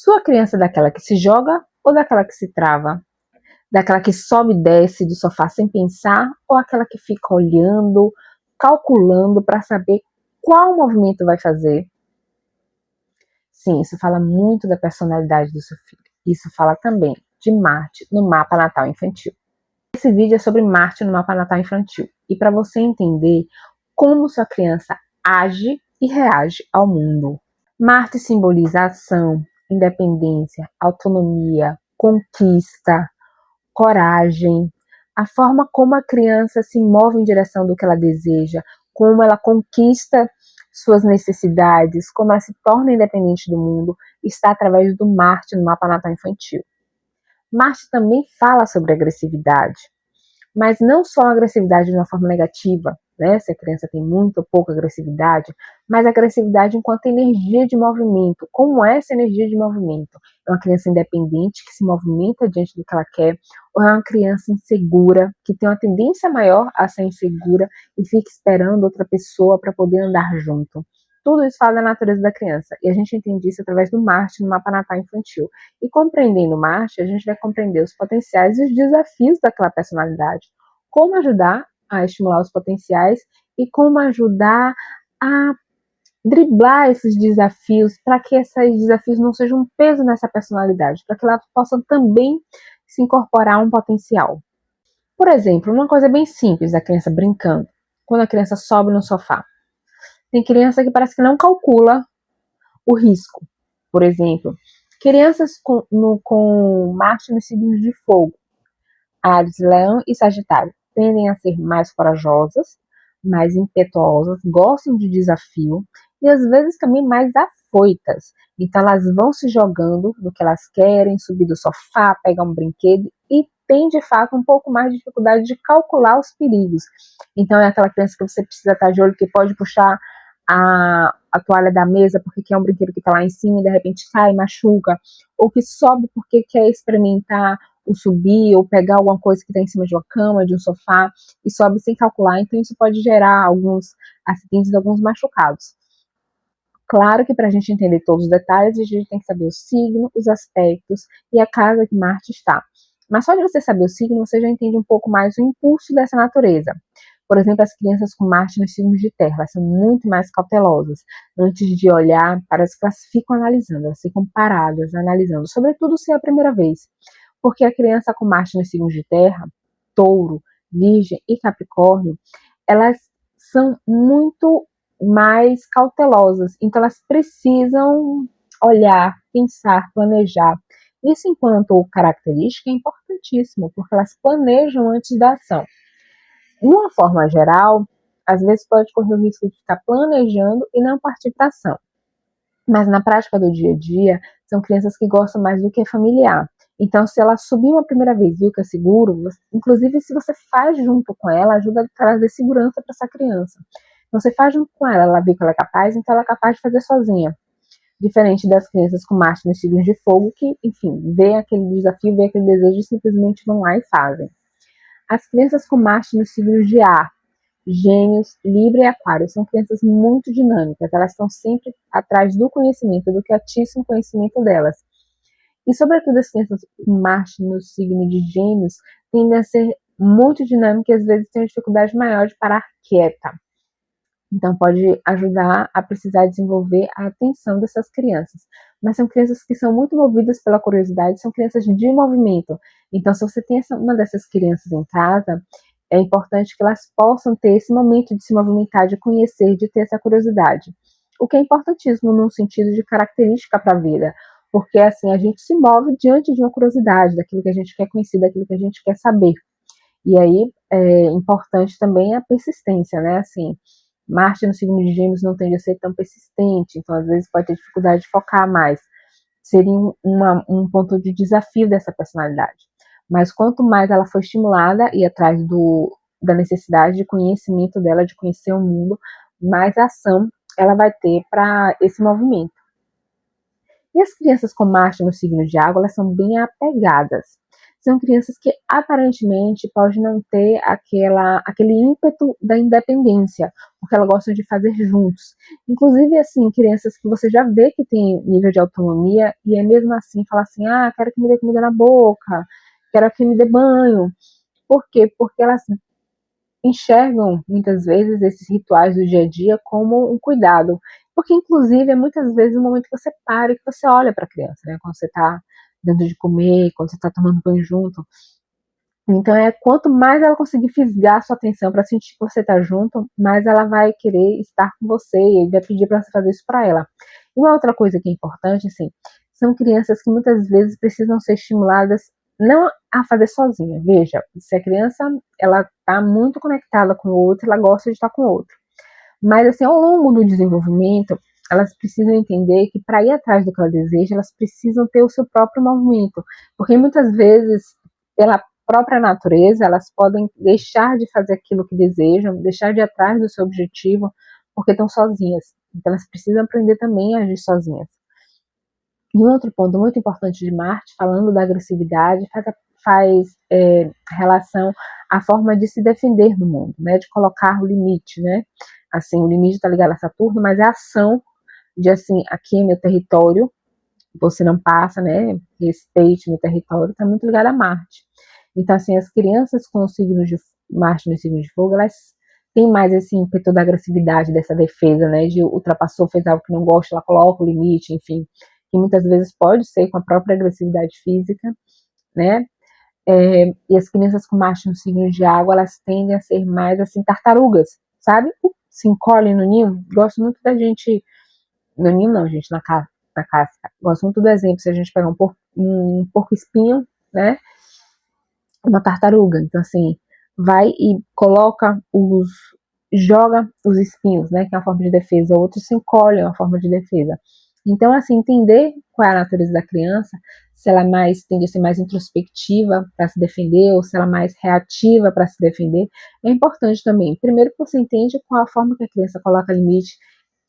Sua criança é daquela que se joga ou daquela que se trava? Daquela que sobe e desce do sofá sem pensar ou aquela que fica olhando, calculando para saber qual movimento vai fazer? Sim, isso fala muito da personalidade do seu filho. Isso fala também de Marte no mapa natal infantil. Esse vídeo é sobre Marte no mapa natal infantil. E para você entender como sua criança age e reage ao mundo. Marte simboliza ação, independência, autonomia, conquista, coragem, a forma como a criança se move em direção do que ela deseja, como ela conquista suas necessidades, como ela se torna independente do mundo, está através do Marte no mapa natal infantil. Marte também fala sobre agressividade, mas não só a agressividade de uma forma negativa, né? Se a criança tem muita ou pouca agressividade, mas a agressividade enquanto energia de movimento. Como é essa energia de movimento? É uma criança independente que se movimenta diante do que ela quer, ou é uma criança insegura, que tem uma tendência maior a ser insegura e fica esperando outra pessoa para poder andar junto? Tudo isso fala da natureza da criança, e a gente entende isso através do Marte no mapa natal infantil. E compreendendo Marte, a gente vai compreender os potenciais e os desafios daquela personalidade. Como ajudar a estimular os potenciais e como ajudar a driblar esses desafios para que esses desafios não sejam um peso nessa personalidade, para que ela possa também se incorporar a um potencial. Por exemplo, uma coisa bem simples da criança brincando, quando a criança sobe no sofá. Tem criança que parece que não calcula o risco. Por exemplo, crianças com Marte nos signos de fogo, Áries, Leão e Sagitário, tendem a ser mais corajosas, mais impetuosas, gostam de desafio e às vezes também mais afoitas. Então elas vão se jogando no que elas querem, subir do sofá, pegar um brinquedo e tem de fato um pouco mais de dificuldade de calcular os perigos. Então é aquela criança que você precisa estar de olho, que pode puxar a toalha da mesa porque quer um brinquedo que está lá em cima e de repente cai, machuca, ou que sobe porque quer experimentar o subir ou pegar alguma coisa que está em cima de uma cama, de um sofá e sobe sem calcular, então isso pode gerar alguns acidentes, alguns machucados. Claro que para a gente entender todos os detalhes, a gente tem que saber o signo, os aspectos e a casa que Marte está. Mas só de você saber o signo, você já entende um pouco mais o impulso dessa natureza. Por exemplo, as crianças com Marte nos signos de terra, elas são muito mais cautelosas. Antes de olhar, parece que elas ficam analisando, elas ficam paradas, analisando, sobretudo se é a primeira vez. Porque a criança com Marte nos signos de terra, Touro, Virgem e Capricórnio, elas são muito mais cautelosas, então elas precisam olhar, pensar, planejar. Isso, enquanto característica, é importantíssimo, porque elas planejam antes da ação. De uma forma geral, às vezes pode correr o risco de ficar planejando e não partir para ação. Mas na prática do dia a dia, são crianças que gostam mais do que é familiar. Então, se ela subiu a primeira vez, viu que é seguro, inclusive se você faz junto com ela, ajuda a trazer segurança para essa criança. Então, você faz junto com ela viu que ela é capaz, então ela é capaz de fazer sozinha. Diferente das crianças com Marte nos signos de fogo, que, enfim, vê aquele desafio, vê aquele desejo e simplesmente vão lá e fazem. As crianças com Marte nos signos de ar, Gêmeos, Libra e Aquário são crianças muito dinâmicas, elas estão sempre atrás do conhecimento, do que atiça o conhecimento delas. E, sobretudo, as crianças com Marte no signo de Gêmeos tendem a ser muito dinâmicas e às vezes têm uma dificuldade maior de parar quieta. Então, pode ajudar a precisar desenvolver a atenção dessas crianças. Mas são crianças que são muito movidas pela curiosidade, são crianças de movimento. Então, se você tem uma dessas crianças em casa, é importante que elas possam ter esse momento de se movimentar, de conhecer, de ter essa curiosidade. O que é importantíssimo no sentido de característica para a vida, porque assim a gente se move diante de uma curiosidade, daquilo que a gente quer conhecer, daquilo que a gente quer saber. E aí é importante também a persistência, né? Assim, Marte no signo de Gêmeos não tende a ser tão persistente, então às vezes pode ter dificuldade de focar mais. Seria um ponto de desafio dessa personalidade. Mas quanto mais ela for estimulada e atrás da necessidade de conhecimento dela, de conhecer o mundo, mais ação ela vai ter para esse movimento. E as crianças com Marte no signo de água, elas são bem apegadas. são crianças que aparentemente podem não ter aquele ímpeto da independência, porque elas gostam de fazer juntos. Inclusive, assim, crianças que você já vê que tem nível de autonomia e é mesmo assim, fala assim, quero que me dê comida na boca, quero que me dê banho. Por quê? Porque elas enxergam muitas vezes esses rituais do dia a dia como um cuidado, porque inclusive é muitas vezes o momento que você para e que você olha para a criança, né? Quando você está dando de comer, quando você está tomando banho junto. Então quanto mais ela conseguir fisgar a sua atenção para sentir que você está junto, mais ela vai querer estar com você e vai pedir para você fazer isso para ela. E uma outra coisa que é importante, assim, são crianças que muitas vezes precisam ser estimuladas não a fazer sozinha. Veja, se a criança ela está muito conectada com o outro, ela gosta de estar com o outro. Mas assim, ao longo do desenvolvimento, elas precisam entender que para ir atrás do que ela deseja, elas precisam ter o seu próprio movimento, porque muitas vezes, pela própria natureza, elas podem deixar de fazer aquilo que desejam, deixar de ir atrás do seu objetivo, porque estão sozinhas. Então elas precisam aprender também a agir sozinhas. E um outro ponto muito importante de Marte, falando da agressividade, faz relação à forma de se defender no mundo, né, de colocar o limite, né, assim, o limite está ligado a Saturno, mas é a ação de, assim, aqui é meu território, você não passa, né, respeite meu território, está muito ligado a Marte. Então, assim, as crianças com o signo de Marte no signo de fogo, elas têm mais esse ímpeto da agressividade, dessa defesa, né, de ultrapassou, fez algo que não gosta, ela coloca o limite, enfim, que muitas vezes pode ser com a própria agressividade física, né, e as crianças com Marte no signo de água, elas tendem a ser mais, assim, tartarugas, sabe? Se encolhem no ninho. Gosto muito da gente, no ninho não, gente, na casca. Gosto muito do exemplo, se a gente pegar um porco-espinho, né, uma tartaruga. Então, assim, vai e joga os espinhos, né, que é uma forma de defesa. Outros se encolhem, é uma forma de defesa. Então, assim, entender qual é a natureza da criança, se ela tende a ser mais introspectiva para se defender, ou se ela é mais reativa para se defender, é importante também. Primeiro, que você entende qual a forma que a criança coloca limite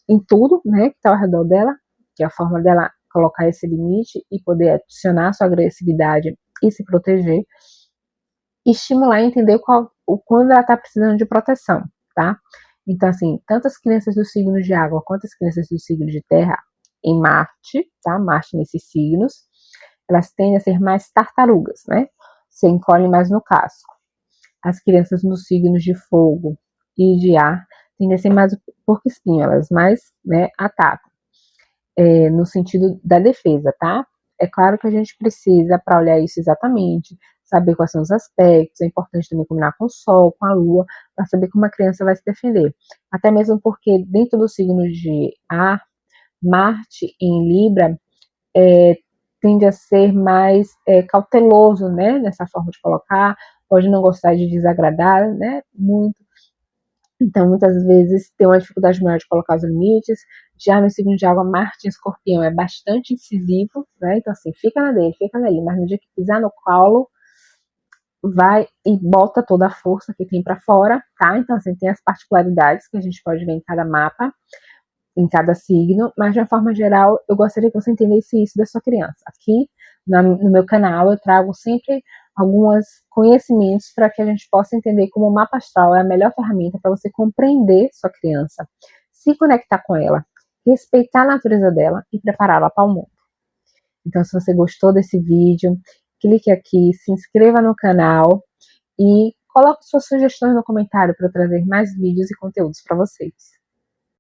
em tudo, né, que está ao redor dela, que é a forma dela colocar esse limite e poder adicionar sua agressividade e se proteger, e estimular a entender quando ela está precisando de proteção, tá? Então, assim, tanto as crianças do signo de água quanto as crianças do signo de terra, em Marte, tá? Marte nesses signos, elas tendem a ser mais tartarugas, né? Se encolhem mais no casco. As crianças nos signos de fogo e de ar tendem a ser mais porco-espinho, elas mais, né, atacam, no sentido da defesa, tá? É claro que a gente precisa, para olhar isso exatamente, saber quais são os aspectos, é importante também combinar com o Sol, com a Lua, para saber como a criança vai se defender. Até mesmo porque dentro do signo de ar, Marte em Libra tende a ser mais cauteloso, né, nessa forma de colocar, pode não gostar de desagradar, né, muito. Então, muitas vezes tem uma dificuldade maior de colocar os limites. Já no signo de água, Marte em Escorpião é bastante incisivo, né? Então, assim, fica na dele, mas no dia que pisar no colo, vai e bota toda a força que tem para fora, tá? Então, assim, tem as particularidades que a gente pode ver em cada mapa, em cada signo, mas de uma forma geral, eu gostaria que você entendesse isso da sua criança. Aqui no meu canal eu trago sempre alguns conhecimentos para que a gente possa entender como o mapa astral é a melhor ferramenta para você compreender sua criança, se conectar com ela, respeitar a natureza dela e prepará-la para o mundo. Então, se você gostou desse vídeo, clique aqui, se inscreva no canal e coloque suas sugestões no comentário para eu trazer mais vídeos e conteúdos para vocês.